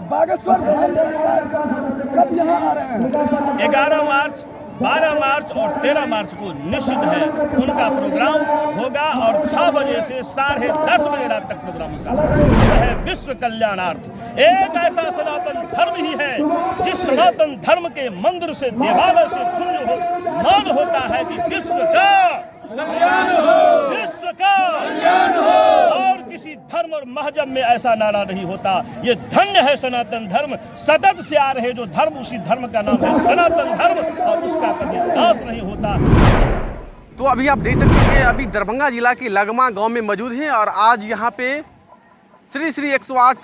बागेश्वर धाम सरकार कब यहाँ आ रहे हैं? 11 मार्च, 12 मार्च और 13 मार्च को निश्चित है उनका प्रोग्राम होगा और 6 बजे से 10:30 बजे रात तक प्रोग्राम होगा। यह है विश्व कल्याणार्थ। एक ऐसा सनातन धर्म ही है जिस सनातन धर्म के मंदिर से देवालय से पुण्य हो मान होता है कि विश्व का कल्याण हो, विश्व का कल्याण हो। और किसी धर्म और महजब में ऐसा नारा नहीं होता। ये धन्य है सनातन धर्म, सतत से आ रहे जो धर्म, उसी धर्म का नाम है सनातन धर्म और उसका कभी नाश नहीं होता। तो अभी आप देख सकते हैं, अभी दरभंगा जिला के लगमा गांव में मौजूद हैं और आज यहाँ पे श्री श्री 108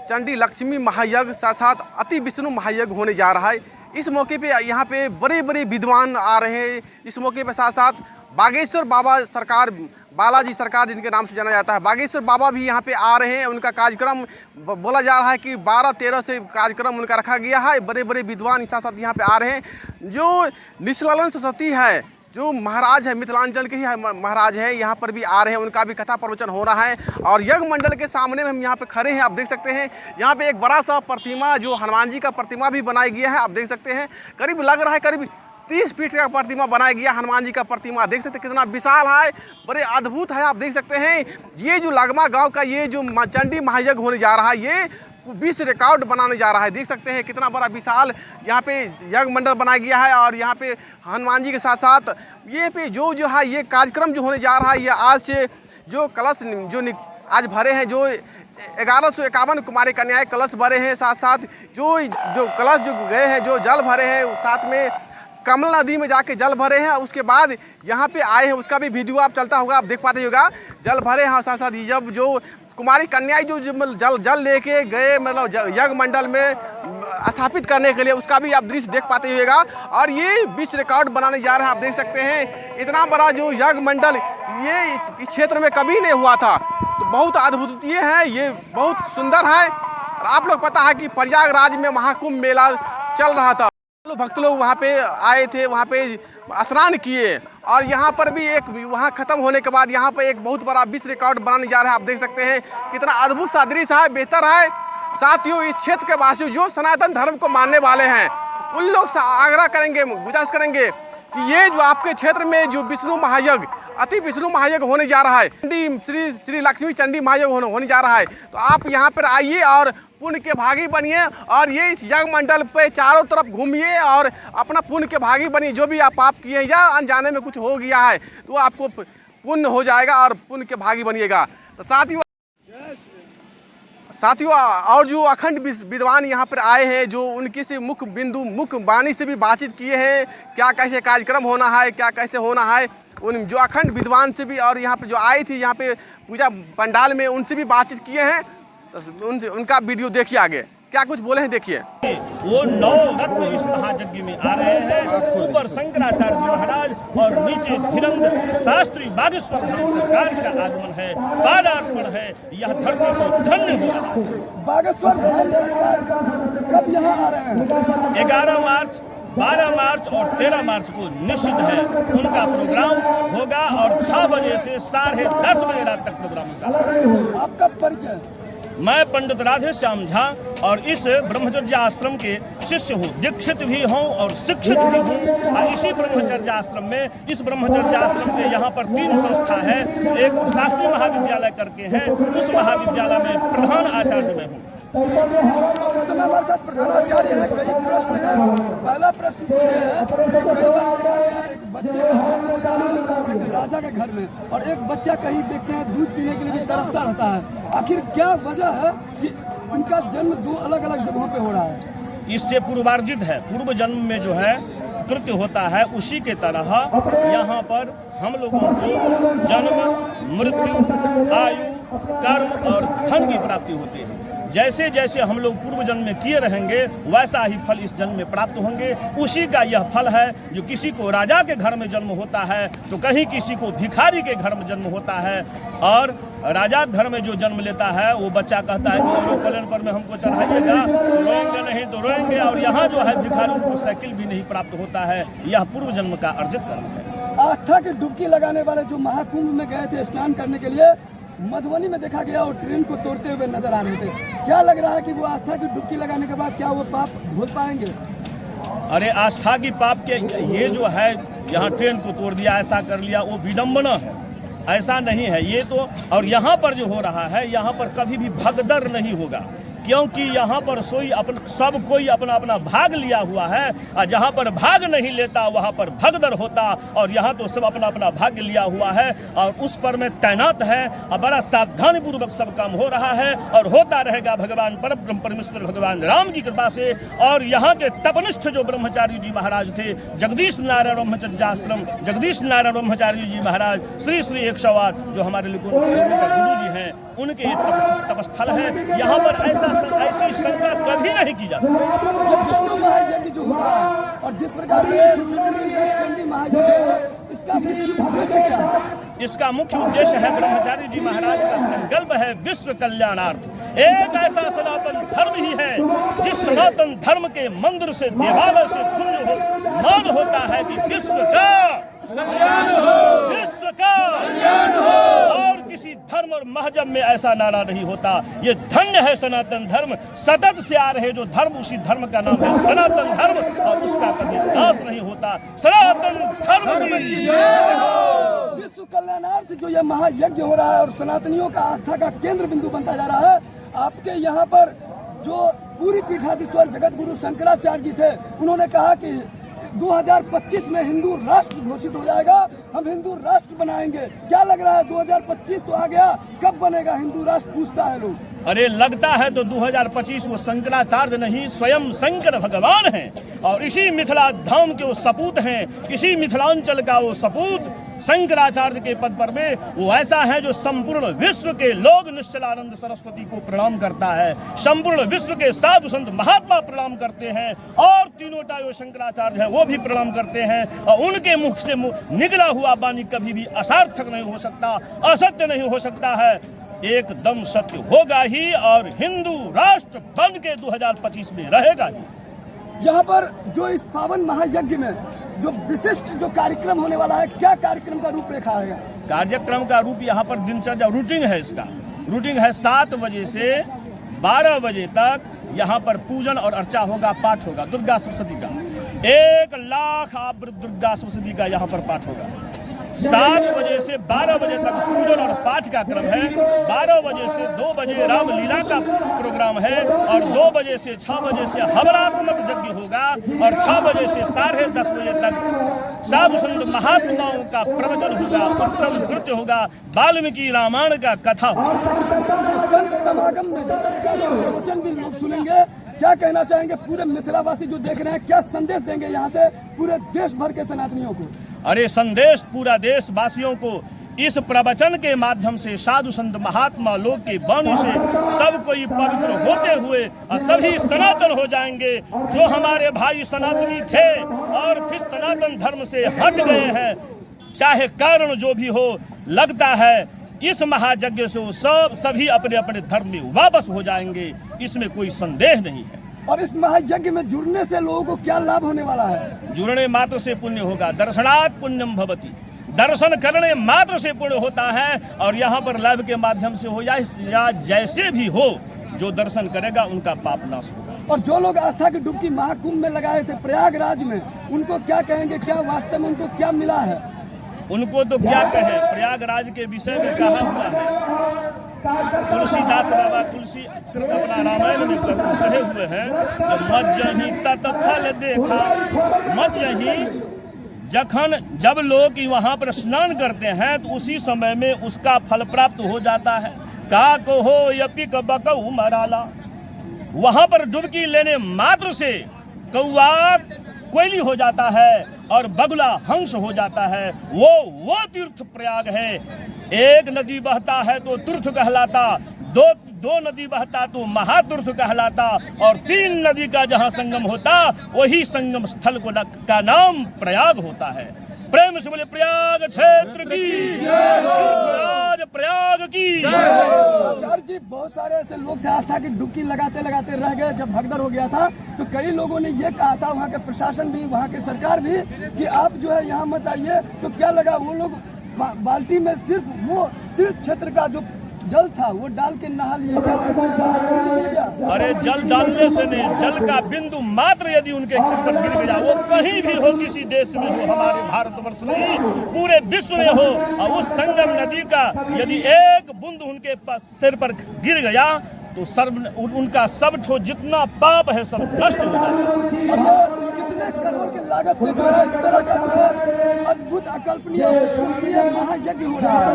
चंडी लक्ष्मी महायज्ञ साथ अति विष्णु महायज्ञ होने जा रहा है। इस मौके पे यहाँ पे बड़े बड़े विद्वान आ रहे हैं। इस मौके पे साथ साथ बागेश्वर बाबा सरकार, बालाजी सरकार जिनके नाम से जाना जाता है, बागेश्वर बाबा भी यहाँ पे आ रहे हैं। उनका कार्यक्रम बोला जा रहा है कि 12-13 से कार्यक्रम उनका रखा गया है। बड़े बड़े विद्वान साथ साथ यहाँ पे आ रहे हैं। जो निष्कलंक सरस्वती है, जो महाराज है, मिथिलांचल के ही महाराज है, यहाँ पर भी आ रहे हैं। उनका भी कथा प्रवचन हो रहा है और यज्ञ मंडल के सामने में हम यहाँ पे खड़े हैं। आप देख सकते हैं यहाँ पे एक बड़ा सा प्रतिमा, जो हनुमान जी का प्रतिमा भी बनाया गया है। आप देख सकते हैं करीब लग रहा है करीब 30 फीट का प्रतिमा बनाया गया हनुमान जी का प्रतिमा। देख सकते हैं कितना विशाल है, बड़े अद्भुत है। आप देख सकते हैं ये जो लगमा गांव का ये जो चंडी महायज्ञ होने जा रहा है, ये विश्व रिकॉर्ड बनाने जा रहा है। देख सकते हैं कितना बड़ा विशाल यहाँ पे यज्ञ मंडल बनाया गया है और यहाँ पे हनुमान जी के साथ साथ ये पे जो है ये कार्यक्रम जो होने जा रहा है, ये आज से जो कलश जो आज भरे हैं, जो 1151 कुमारी कन्याएं कलश भरे हैं, साथ साथ जो कलश जो गए हैं, जो जल भरे हैं, साथ में कमला नदी में जाके जल भरे हैं। उसके बाद यहाँ पे आए हैं, उसका भी वीडियो आप चलता होगा, आप देख पाते होगा। जल भरे हैं, साथ साथ जब जो कुमारी कन्याएं जो जल लेके गए मतलब यज्ञ मंडल में स्थापित करने के लिए, उसका भी आप दृश्य देख पाते होगा। और ये विश्व रिकॉर्ड बनाने जा रहे हैं। आप देख सकते हैं इतना बड़ा जो यज्ञ मंडल ये इस क्षेत्र में कभी नहीं हुआ था। तो बहुत अद्भुतीय है, ये बहुत सुंदर है। और आप लोग पता है कि प्रयागराज में महाकुंभ मेला चल रहा था, भक्त लोग वहाँ पे आए थे, वहाँ पे स्नान किए और यहाँ पर भी एक वहाँ खत्म होने के बाद यहाँ पे एक बहुत बड़ा विश्व रिकॉर्ड बनाने जा रहा है। आप देख सकते हैं कितना अद्भुत सा दृश्य है, बेहतर है। साथियों, इस क्षेत्र के वासी जो सनातन धर्म को मानने वाले हैं, उन लोग से आग्रह करेंगे, गुजारिश करेंगे कि ये जो आपके क्षेत्र में जो विष्णु महायज्ञ, अति विष्णु महायज्ञ होने जा रहा है, श्री श्री लक्ष्मी चंडी महायज्ञ होने जा रहा है, तो आप यहाँ पर आइए और पुण्य के भागी बनिए और ये इस यज्ञ मंडल पे चारों तरफ घूमिए और अपना पुण्य के भागी बनिए। जो भी आप पाप किए या अनजाने में कुछ हो गया है तो आपको पुण्य हो जाएगा और पुण्य के भागी बनिएगा। तो साथियों और जो अखंड विद्वान यहाँ पर आए हैं, जो उनकी से मुख्य वाणी से भी बातचीत किए हैं, क्या कैसे कार्यक्रम होना है, क्या कैसे होना है, उन जो अखंड विद्वान से भी और यहाँ पे जो आई थी यहाँ पे पूजा पंडाल में, उनसे भी बातचीत किए हैं। तो उनका वीडियो देखिए, आगे क्या कुछ बोले हैं देखिए। वो 9 रत्न इस महायज्ञ में आ रहे हैं। ऊपर शंकराचार्य जी महाराज और नीचे धीरेन्द्र शास्त्री बागेश्वर धाम सरकार का आगमन है, पादार्पण है। यह धरती को धन्य हो रहा है। बागेश्वर धाम सरकार कब यहाँ आ रहे हैं? 11 मार्च, 12 मार्च और 13 मार्च को निश्चित है उनका प्रोग्राम होगा और 6 बजे से 10:30 बजे रात तक प्रोग्राम होगा। आपका परिचय? मैं पंडित राधे श्याम झा और इस ब्रह्मचर्य आश्रम के शिष्य हूँ, दीक्षित भी हूँ और शिक्षित भी हूँ। और इसी ब्रह्मचर्य आश्रम में, इस ब्रह्मचर्य आश्रम के यहाँ पर 3 संस्था है। एक शास्त्री महाविद्यालय करके है, उस महाविद्यालय में प्रधान आचार्य में हूँ। इस समय हमारे साथ प्रधानाचार्य है। कई प्रश्न है। पहला प्रश्न ये है, कई बार देखा गया है एक बच्चे का जन्म होता है एक राजा के घर में और एक बच्चा कहीं देखते हैं दूध पीने के लिए भी तरसता रहता है। आखिर क्या वजह है कि उनका जन्म 2 अलग अलग जगहों पे हो रहा है? इससे पूर्वार्जित है, पूर्व जन्म में जो है कृत्य होता है, उसी के तरह यहाँ पर हम लोगों को जन्म, मृत्यु, आयु, कर्म और धन की प्राप्ति होती है। जैसे जैसे हम लोग पूर्व जन्म में किए रहेंगे वैसा ही फल इस जन्म में प्राप्त होंगे। उसी का यह फल है। जो किसी को राजा के घर में जन्म होता है तो कहीं किसी को भिखारी के घर में जन्म होता है। और राजा घर में जो जन्म लेता है वो बच्चा कहता है कि एरोप्लेन पर में हमको चढ़ाइएगा तो रोएंगे नहीं तो रोएंगे। और यहाँ जो है भिखारी को साइकिल भी नहीं प्राप्त होता है। यह पूर्व जन्म का अर्जित कर्म है। आस्था की डुबकी लगाने वाले जो महाकुंभ में गए थे स्नान करने के लिए, मधुबनी में देखा गया और ट्रेन को तोड़ते हुए नजर आ रहे थे। क्या लग रहा है कि वो आस्था की डुबकी लगाने के बाद क्या वो पाप धो पाएंगे? अरे आस्था की पाप के ये जो है यहाँ ट्रेन को तोड़ दिया, ऐसा कर लिया, वो विडम्बना है, ऐसा नहीं है ये तो। और यहाँ पर जो हो रहा है, यहाँ पर कभी भी भगदड़ नहीं होगा, क्योंकि यहाँ पर सब कोई अपना अपना भाग लिया हुआ है, और जहाँ पर भाग नहीं लेता वहाँ पर भगदड़ होता, और यहाँ तो सब अपना अपना भाग लिया हुआ है और उस पर में तैनात है, और बड़ा सावधानी पूर्वक सब काम हो रहा है और होता रहेगा भगवान परब्रह्म परमेश्वर भगवान राम की कृपा से। और यहाँ के तपनिष्ठ जो ब्रह्मचारी जी महाराज थे, जगदीश नारायण ब्रह्मचर्याश्रम जगदीश नारायण ब्रह्मचारी जी महाराज श्री श्री 108 जो हमारे गुरु जी हैं, उनके तपस्थल है। यहाँ पर ऐसी शंका कभी नहीं की जा सकती। जब विष्णु महायज्ञ जो हो रहा है और जिस प्रकार से चंडी महायज्ञ है, इसका मुख्य उद्देश्य क्या है? इसका मुख्य उद्देश्य है, ब्रह्मचारी जी महाराज का संकल्प है विश्व कल्याणार्थ। एक ऐसा सनातन धर्म ही है जिस सनातन धर्म के मंदिर से देवालय से मान होता है कि विश्व का कल्याण हो, विश्व का कल्याण हो। और किसी धर्म और महजब में ऐसा नारा नहीं होता। ये धन्य है सनातन धर्म, सतत से आ रहे जो धर्म, उसी धर्म का नाम है सनातन धर्म, और उसका कभी नाश नहीं होता। सनातन धर्म की जय हो। विश्व कल्याणार्थ जो ये महायज्ञ हो रहा है और सनातनियों का आस्था का केंद्र बिंदु बनता जा रहा है, आपके यहाँ पर जो पूरी पीठाधीश्वर जगत गुरु शंकराचार्य जी थे, उन्होंने कहा कि 2025 में हिंदू राष्ट्र घोषित हो जाएगा, हम हिंदू राष्ट्र बनाएंगे। क्या लग रहा है 2025 तो आ गया, कब बनेगा हिंदू राष्ट्र, पूछता है लोग। अरे लगता है तो 2025 वो शंकराचार्य नहीं, स्वयं शंकर भगवान हैं, और इसी मिथिला धाम के वो सपूत हैं, इसी मिथिलांचल का वो सपूत शंकराचार्य के पद पर में वो ऐसा है जो संपूर्ण विश्व के लोग निश्चलानंद सरस्वती को प्रणाम करता है, संपूर्ण विश्व के साधु संत महात्मा प्रणाम करते हैं, और तीनों जो शंकराचार्य है वो भी प्रणाम करते हैं, और उनके मुख से निकला हुआ वाणी कभी भी असार्थक नहीं हो सकता, असत्य नहीं हो सकता है, एकदम सत्य होगा ही, और हिंदू राष्ट्र बन के 2025 में रहेगा ही। यहाँ पर जो इस पावन महायज्ञ में जो विशिष्ट जो कार्यक्रम होने वाला है, क्या कार्यक्रम का रूपरेखा है? कार्यक्रम का रूप यहाँ पर दिनचर्या रूटीन है, इसका रूटीन है 7 बजे से 12 बजे तक यहाँ पर पूजन और अर्चा होगा, पाठ होगा दुर्गा सप्तशती का, 1 लाख आवृत दुर्गा सप्तशती का यहाँ पर पाठ होगा। 7 बजे से 12 बजे तक पूजन और पाठ का क्रम है, 12 बजे से 2 बजे रामलीला का प्रोग्राम है, और 2 बजे से 6 बजे से हवनात्मक यज्ञ होगा, और 6 बजे से 10:30 बजे तक साधु संत महात्माओं का प्रवचन होगा, उत्तम नृत्य होगा, वाल्मीकि रामायण का कथा होगा। संत समागम में जिस प्रकार से प्रवचन भी लोग सुनेंगे, क्या कहना चाहेंगे पूरे मिथिलावासी जो देख रहे हैं, क्या संदेश देंगे यहाँ से पूरे देश भर के सनातनियों को? अरे संदेश पूरा देशवासियों को इस प्रवचन के माध्यम से, साधु संत महात्मा लोग के वाणी से सब कोई पवित्र होते हुए और सभी सनातन हो जाएंगे। जो हमारे भाई सनातनी थे और फिर सनातन धर्म से हट गए हैं, चाहे कारण जो भी हो, लगता है इस महायज्ञ से वो सभी अपने अपने धर्म में वापस हो जाएंगे, इसमें कोई संदेह नहीं है। और इस महायज्ञ में जुड़ने से लोगों को क्या लाभ होने वाला है? जुड़ने मात्र से पुण्य होगा, दर्शनात् पुण्यम भवति, दर्शन करने मात्र से पुण्य होता है, और यहाँ पर लाभ के माध्यम से हो या जैसे भी हो, जो दर्शन करेगा उनका पाप नाश होगा। और जो लोग आस्था की डुबकी महाकुंभ में लगाए थे प्रयागराज में, उनको क्या कहेंगे, क्या वास्तव में उनको क्या मिला है? उनको तो क्या कहे, प्रयागराज के विषय में कहा हुआ है, तुलसीदास बाबा तुलसी अपना रामायण में कहे हुए हैं, मज्जही तत्फल देखा, मज्जही जब लोग वहाँ पर स्नान करते हैं तो उसी समय में उसका फल प्राप्त हो जाता है। का को हो यपिक बकऊ मराला, वहाँ पर डुबकी लेने मात्र से कौआ कोयली हो जाता है और बगुला हंस हो जाता है। वो तीर्थ प्रयाग है। एक नदी बहता है तो तीर्थ कहलाता, दो नदी बहता तो महातीर्थ कहलाता, और 3 नदी का जहाँ संगम होता वही संगम स्थल का नाम प्रयाग होता है। प्रेम से बोले प्रयाग क्षेत्र की जय, प्रयाग की जय। आचार्य जी, बहुत सारे ऐसे लोग थे आस्था की डुबकी लगाते लगाते रह गए। जब भगदड़ हो गया था तो कई लोगों ने ये कहा था, वहाँ के प्रशासन भी, वहाँ के सरकार भी, कि आप जो है यहाँ मत आइए। तो क्या लगा, वो लोग बाल्टी में सिर्फ वो तीर्थ क्षेत्र का जो जल था वो डाल के नहा लिए क्या मिल गया? अरे जल डालने से नहीं, जल का बिंदु मात्र यदि उनके सिर पर गिर गया, वो कहीं भी हो, किसी देश में हो, हमारे भारतवर्ष में ही, पूरे विश्व में हो, और उस संगम नदी का यदि एक बूंद उनके सिर पर गिर गया तो उनका सब जितना पाप है सब नष्ट हो जाएगा। और ये कितने करोड़ की लागत से जो है इस तरह का जो है अद्भुत अकल्पनीय विश्वसनीय महायज्ञ हो रहा है।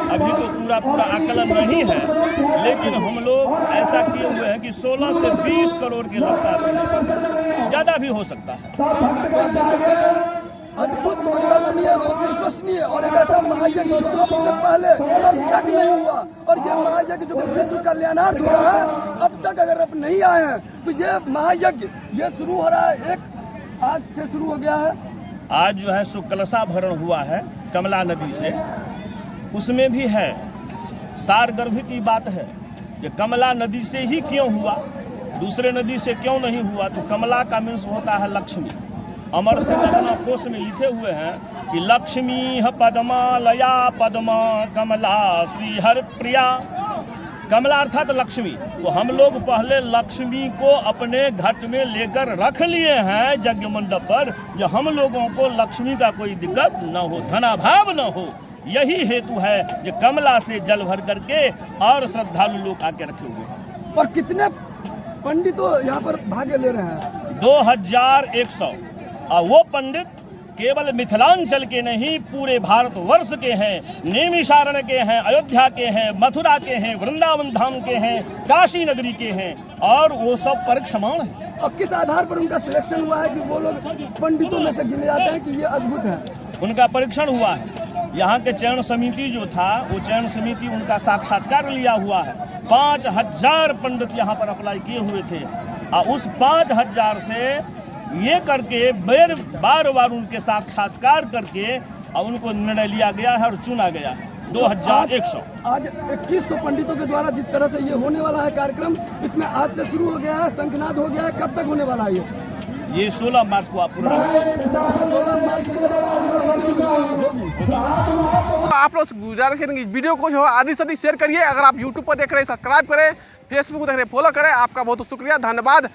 अभी तो पूरा आकलन नहीं है, लेकिन हम लोग ऐसा किए हुए हैं कि 16 से 20 करोड़ के लगता है, ज्यादा भी हो सकता है। आप देख सकते हैं अद्भुत अकल्पनीय और विश्वसनीय और एक ऐसा महायज्ञ जो अब से पहले अब तक नहीं हुआ, और ये महायज्ञ जो विश्व कल्याणार्थ हो रहा है, अब तक अगर आप नहीं आए हैं तो ये महायज्ञ ये शुरू हो रहा है, एक आज से शुरू हो गया है। आज जो है सो कलशा भरण हुआ है कमला नदी से, उसमें भी है सारगर्भ की बात है कि कमला नदी से ही क्यों हुआ, दूसरे नदी से क्यों नहीं हुआ। तो कमला का मीन्स होता है लक्ष्मी। अमर सिंह अपना कोश में लिखे हुए हैं कि लक्ष्मी पद्मा लया पद्मा कमला श्री हर प्रिया। कमला अर्थात लक्ष्मी। तो हम लोग पहले लक्ष्मी को अपने घट में लेकर रख लिए हैं यज्ञ मंडप पर, जो हम लोगों को लक्ष्मी का कोई दिक्कत न हो, धनाभाव न हो। यही हेतु है कि कमला से जल भर करके और श्रद्धालु लोग आके रखे हुए हैं। और कितने पंडितों यहाँ पर भाग ले रहे हैं? 2100। और वो पंडित केवल मिथिलांचल के नहीं, पूरे भारतवर्ष के हैं, नैमिषारण्य के हैं, अयोध्या के हैं, मथुरा के हैं, वृंदावन धाम के हैं, काशी नगरी के हैं, और वो सब परीक्षमाण है। और किस आधार पर उनका सिलेक्शन हुआ है कि वो लोग पंडितों में से गिने जाते हैं कि ये अद्भुत है? उनका परीक्षण हुआ है। यहाँ के चयन समिति जो था, वो चयन समिति उनका साक्षात्कार लिया हुआ है। 5000 पंडित यहाँ पर अप्लाई किए हुए थे, और उस 5000 से ये करके बार बार उनके साक्षात्कार करके और उनको निर्णय लिया गया है और चुना गया है 2100। आज 2100 पंडितों के द्वारा जिस तरह से ये होने वाला है कार्यक्रम, इसमें आज से शुरू हो गया है, शंखनाद हो गया है, कब तक होने वाला है ये 16 मार्च को आप पूरा 16 मार्च को होगी। आप लोग गुजारिश करेंगे वीडियो को जो आदि से अधिक शेयर करिए। अगर आप यूट्यूब पर देख रहे हैं सब्सक्राइब करें, फेसबुक देख रहे हैं फॉलो करें। आपका बहुत शुक्रिया, धन्यवाद।